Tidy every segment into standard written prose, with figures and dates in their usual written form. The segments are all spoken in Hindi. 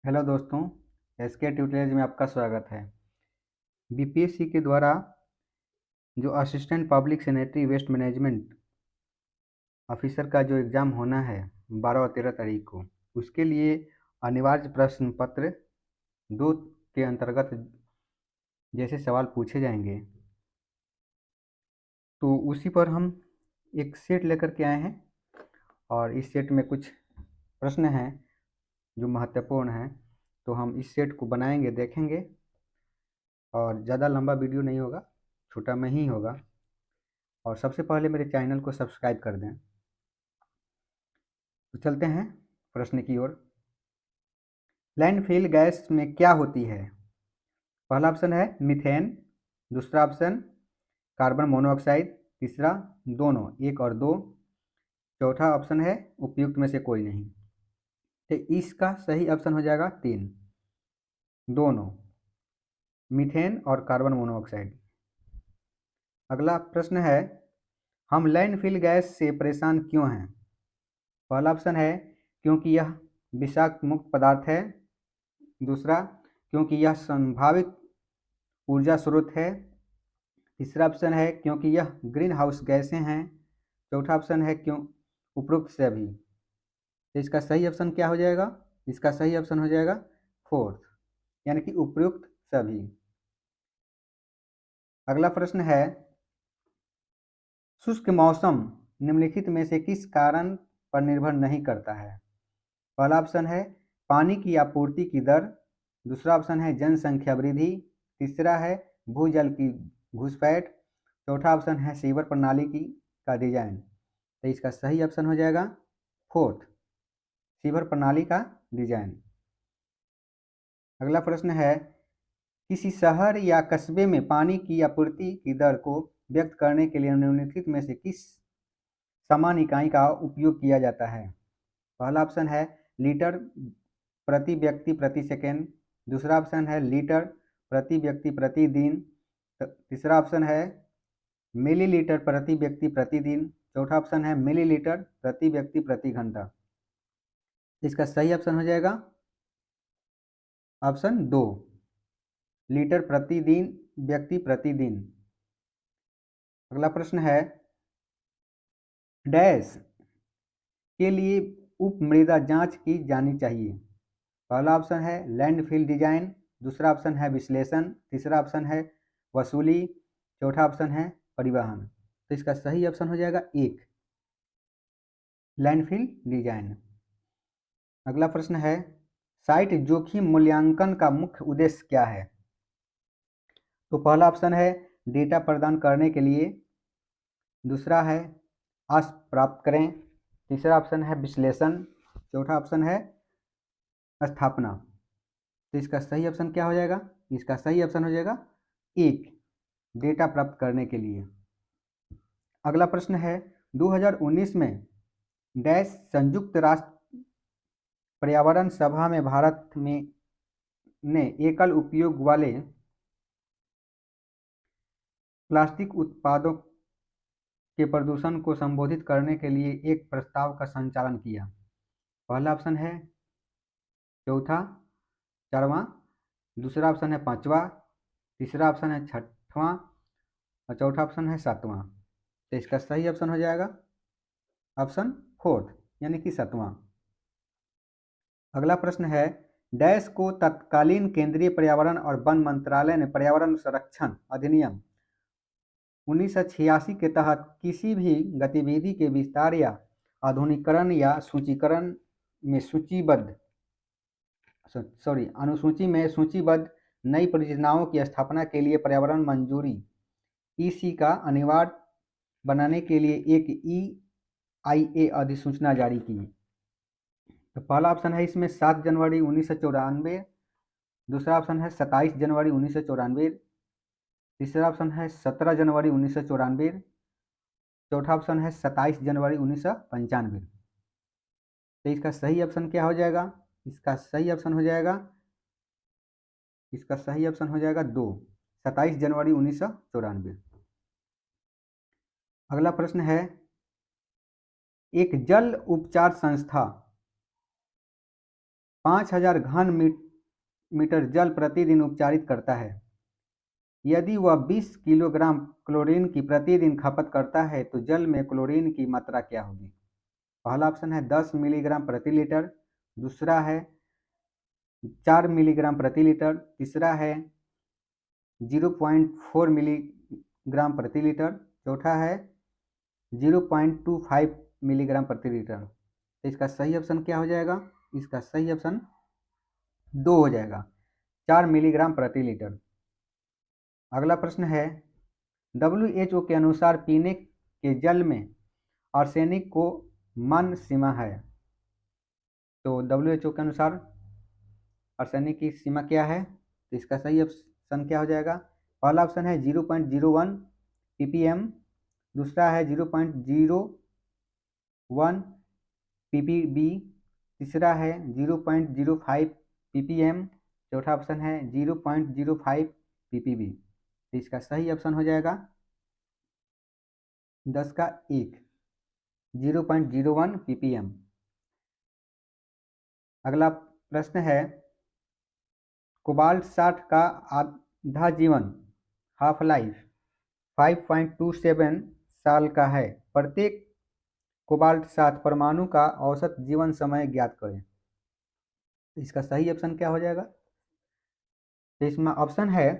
हेलो दोस्तों, एसके ट्यूटोरियल में आपका स्वागत है। बीपीएससी के द्वारा जो assistant public sanitary waste management officer का जो एग्ज़ाम होना है 12 और 13 तारीख को, उसके लिए अनिवार्य प्रश्न पत्र 2 के अंतर्गत जैसे सवाल पूछे जाएंगे, तो उसी पर हम एक सेट लेकर के आए हैं। और इस सेट में कुछ प्रश्न हैं जो महत्वपूर्ण हैं, तो हम इस सेट को बनाएंगे, देखेंगे। और ज़्यादा लंबा वीडियो नहीं होगा, छोटा में ही होगा। और सबसे पहले मेरे चैनल को सब्सक्राइब कर दें। तो चलते हैं प्रश्न की ओर। लैंडफिल गैस में क्या होती है? पहला ऑप्शन है मीथेन, दूसरा ऑप्शन कार्बन मोनोऑक्साइड, तीसरा दोनों, एक और दो, चौथा ऑप्शन है उपयुक्त में से कोई नहीं। तो इसका सही ऑप्शन हो जाएगा तीन, दोनों, मीथेन और कार्बन मोनोऑक्साइड। अगला प्रश्न है, हम लैंडफिल गैस से परेशान क्यों हैं? पहला ऑप्शन है क्योंकि यह विषाक्त मुक्त पदार्थ है, दूसरा क्योंकि यह संभावित ऊर्जा स्रोत है, तीसरा ऑप्शन है क्योंकि यह ग्रीन हाउस गैसें हैं, चौथा ऑप्शन है क्यों उपरोक्त सभी। तो इसका सही ऑप्शन क्या हो जाएगा? इसका सही ऑप्शन हो जाएगा फोर्थ, यानी कि उपयुक्त सभी। अगला प्रश्न है, शुष्क मौसम निम्नलिखित में से किस कारण पर निर्भर नहीं करता है? पहला ऑप्शन है पानी की आपूर्ति की दर, दूसरा ऑप्शन है जनसंख्या वृद्धि, तीसरा है भूजल की घुसपैठ, चौथा ऑप्शन है सीवर प्रणाली की का डिजाइन। तो इसका सही ऑप्शन हो जाएगा फोर्थ, सीवर प्रणाली का डिजाइन। अगला प्रश्न है, किसी शहर या कस्बे में पानी की आपूर्ति की दर को व्यक्त करने के लिए निम्नलिखित में से किस समान इकाई का उपयोग किया जाता है? पहला ऑप्शन है लीटर प्रति व्यक्ति प्रति सेकेंड, दूसरा ऑप्शन है लीटर प्रति व्यक्ति प्रति दिन, तीसरा ऑप्शन है मिलीलीटर प्रति व्यक्ति प्रति दिन, चौथा ऑप्शन है मिलीलीटर प्रति व्यक्ति प्रति घंटा। इसका सही ऑप्शन हो जाएगा ऑप्शन दो, लीटर प्रति दिन व्यक्ति प्रति दिन। अगला प्रश्न है, डैश के लिए उप मृदा जांच की जानी चाहिए? पहला ऑप्शन है लैंडफिल डिजाइन, दूसरा ऑप्शन है विश्लेषण, तीसरा ऑप्शन है वसूली, चौथा ऑप्शन है परिवहन। तो इसका सही ऑप्शन हो जाएगा एक, लैंडफिल डिजाइन। अगला प्रश्न है, साइट जोखिम मूल्यांकन का मुख्य उद्देश्य क्या है? तो पहला ऑप्शन है डेटा प्रदान करने के लिए, दूसरा है आस प्राप्त करें, तीसरा ऑप्शन है विश्लेषण, चौथा ऑप्शन है स्थापना। तो इसका सही ऑप्शन क्या हो जाएगा? इसका सही ऑप्शन हो जाएगा एक, डेटा प्राप्त करने के लिए। अगला प्रश्न है, 2019 में डैश संयुक्त राष्ट्र पर्यावरण सभा में भारत में ने एकल उपयोग वाले प्लास्टिक उत्पादों के प्रदूषण को संबोधित करने के लिए एक प्रस्ताव का संचालन किया। पहला ऑप्शन है चौथा, चारवां, दूसरा ऑप्शन है पांचवा, तीसरा ऑप्शन है छठवां और चौथा ऑप्शन है सातवां। तो इसका सही ऑप्शन हो जाएगा ऑप्शन फोर्थ, यानी कि सातवां। अगला प्रश्न है, डैश को तत्कालीन केंद्रीय पर्यावरण और वन मंत्रालय ने पर्यावरण संरक्षण अधिनियम 1986 के तहत किसी भी गतिविधि के विस्तार या आधुनिकीकरण या सूचीकरण में सूचीबद्ध अनुसूची में सूचीबद्ध नई परियोजनाओं की स्थापना के लिए पर्यावरण मंजूरी ईसी का अनिवार्य बनाने के लिए एक EIA अधिसूचना जारी की। तो पहला ऑप्शन है इसमें 7 जनवरी 1994, दूसरा ऑप्शन है 27 जनवरी 1994, तीसरा ऑप्शन है 17 जनवरी 1994, चौथा ऑप्शन है 27 जनवरी 1995। तो इसका सही ऑप्शन क्या हो जाएगा? इसका सही ऑप्शन हो जाएगा दो, 27 जनवरी 1994। अगला प्रश्न है, एक जल उपचार संस्था 5000 घन मीटर जल प्रतिदिन उपचारित करता है। यदि वह 20 किलोग्राम क्लोरीन की प्रतिदिन खपत करता है तो जल में क्लोरीन की मात्रा क्या होगी? पहला ऑप्शन है 10 मिलीग्राम प्रति लीटर, दूसरा है 4 मिलीग्राम प्रति लीटर, तीसरा है 0.4 मिलीग्राम प्रति लीटर, चौथा है 0.25 मिलीग्राम प्रति लीटर। तो इसका सही ऑप्शन क्या हो जाएगा? इसका सही ऑप्शन 2 हो जाएगा, 4 मिलीग्राम प्रति लीटर। अगला प्रश्न है WHO के अनुसार पीने के जल में आर्सेनिक को मान्य सीमा है। तो WHO के अनुसार आर्सेनिक की सीमा क्या है? तो इसका सही ऑप्शन क्या हो जाएगा? पहला ऑप्शन है 0.01 ppm, दूसरा है 0.01 ppb, तीसरा है 0.05 ppm, चौथा ऑप्शन है 0.05 ppb। तो इसका सही ऑप्शन हो जाएगा 10 का 1, 0.01 ppm। अगला प्रश्न है कोबाल्ट 60 का आधा जीवन हाफ लाइफ 5.27 साल का है। प्रत्येक कोबाल्ट 60 परमाणु का औसत जीवन समय ज्ञात करें। इसका सही ऑप्शन क्या हो जाएगा? तो इसमें ऑप्शन है,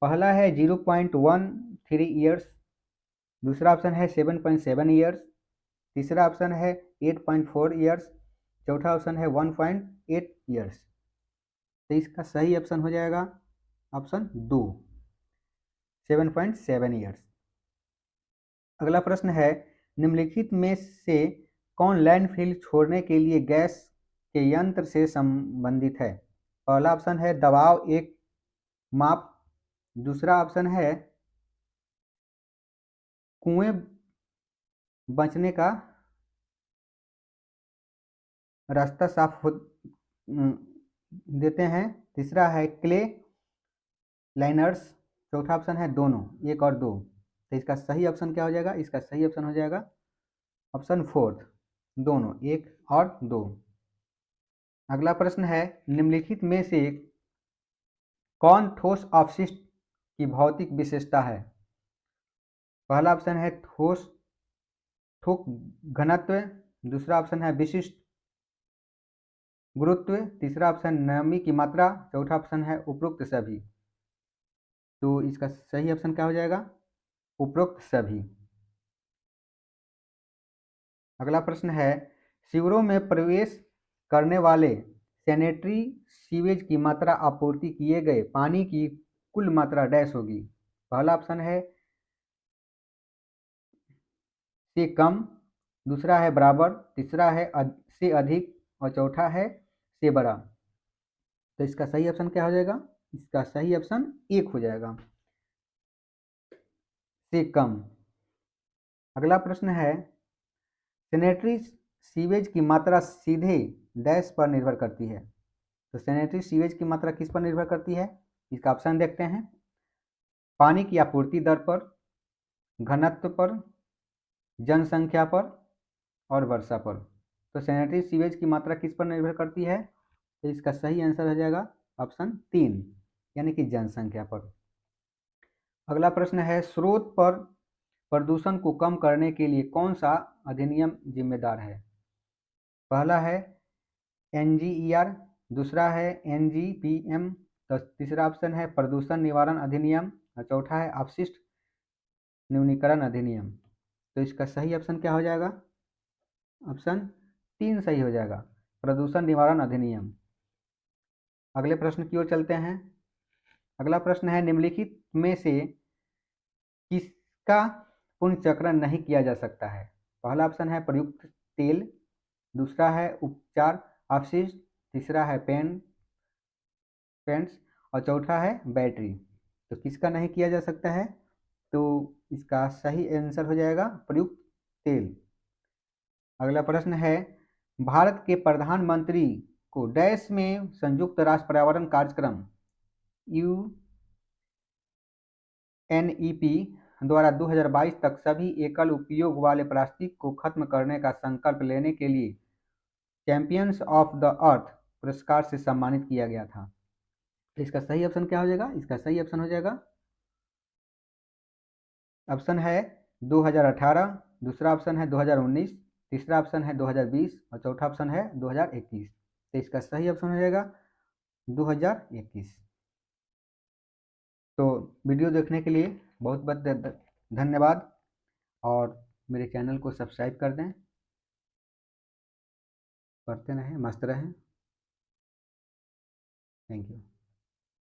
पहला है 0.13 ईयर्स, दूसरा ऑप्शन है 7.7 ईयर्स, तीसरा ऑप्शन है 8.4 ईयर्स, चौथा ऑप्शन है 1.8 ईयर्स। तो इसका सही ऑप्शन हो जाएगा ऑप्शन 2, 7.7 ईयर्स। अगला प्रश्न है निम्नलिखित में से कौन लैंडफिल छोड़ने के लिए गैस के यंत्र से संबंधित है? पहला ऑप्शन है दबाव एक माप, दूसरा ऑप्शन है कुएं बचने का रास्ता साफ हो देते हैं, तीसरा है क्ले लाइनर्स, चौथा ऑप्शन है दोनों, 1 और 2। तो इसका सही ऑप्शन क्या हो जाएगा? इसका सही ऑप्शन हो जाएगा ऑप्शन 4, दोनों, 1 और 2। अगला प्रश्न है निम्नलिखित में से कौन ठोस अपशिष्ट की भौतिक विशेषता है? पहला ऑप्शन है ठोस थोक घनत्व, दूसरा ऑप्शन है विशिष्ट गुरुत्व, तीसरा ऑप्शन नमी की मात्रा, चौथा ऑप्शन है उपरोक्त सभी। तो इसका सही ऑप्शन क्या हो जाएगा? उपरोक्त सभी। अगला प्रश्न है शिविरों में प्रवेश करने वाले सैनिटरी सीवेज की मात्रा आपूर्ति किए गए पानी की कुल मात्रा डैश होगी। पहला ऑप्शन है से कम, दूसरा है बराबर, तीसरा है से अधिक और चौथा है से बड़ा। तो इसका सही ऑप्शन क्या हो जाएगा? इसका सही ऑप्शन 1 हो जाएगा, से कम। अगला प्रश्न है सैनिटरी सीवेज की मात्रा सीधे डैश पर निर्भर करती है। तो सैनिटरी सीवेज की मात्रा किस पर निर्भर करती है? इसका ऑप्शन देखते हैं, पानी की आपूर्ति दर पर, घनत्व पर, जनसंख्या पर और वर्षा पर। तो सैनिटरी सीवेज की मात्रा किस पर निर्भर करती है? तो इसका सही आंसर हो जाएगा ऑप्शन 3, यानी कि जनसंख्या पर। अगला प्रश्न है स्रोत पर प्रदूषण को कम करने के लिए कौन सा अधिनियम जिम्मेदार है? पहला है NGER, दूसरा है NGPM, तो तीसरा ऑप्शन है प्रदूषण निवारण अधिनियम और चौथा है अपशिष्ट न्यूनीकरण अधिनियम। तो इसका सही ऑप्शन क्या हो जाएगा? ऑप्शन 3 सही हो जाएगा, प्रदूषण निवारण अधिनियम। अगले प्रश्न की ओर चलते हैं। अगला प्रश्न है निम्नलिखित में से किसका पुनर्चक्रण नहीं किया जा सकता है? पहला ऑप्शन है प्रयुक्त तेल, दूसरा है उपचार अपशिष्ट, तीसरा है पेंट्स और चौथा है बैटरी। तो किसका नहीं किया जा सकता है? तो इसका सही आंसर हो जाएगा प्रयुक्त तेल। अगला प्रश्न है भारत के प्रधानमंत्री को डैश में संयुक्त राष्ट्र पर्यावरण कार्यक्रम UNEP द्वारा 2022 तक सभी एकल उपयोग वाले प्लास्टिक को खत्म करने का संकल्प लेने के लिए चैंपियंस ऑफ द अर्थ पुरस्कार से सम्मानित किया गया था। तो इसका सही ऑप्शन क्या हो जाएगा? इसका सही ऑप्शन हो जाएगा ऑप्शन है 2018, दूसरा ऑप्शन है 2019, तीसरा ऑप्शन है 2020 और चौथा ऑप्शन है 2021। तो इसका सही ऑप्शन हो जाएगा 2021। तो वीडियो देखने के लिए बहुत बहुत धन्यवाद और मेरे चैनल को सब्सक्राइब कर दें। पढ़ते रहें, मस्त रहें। Thank you.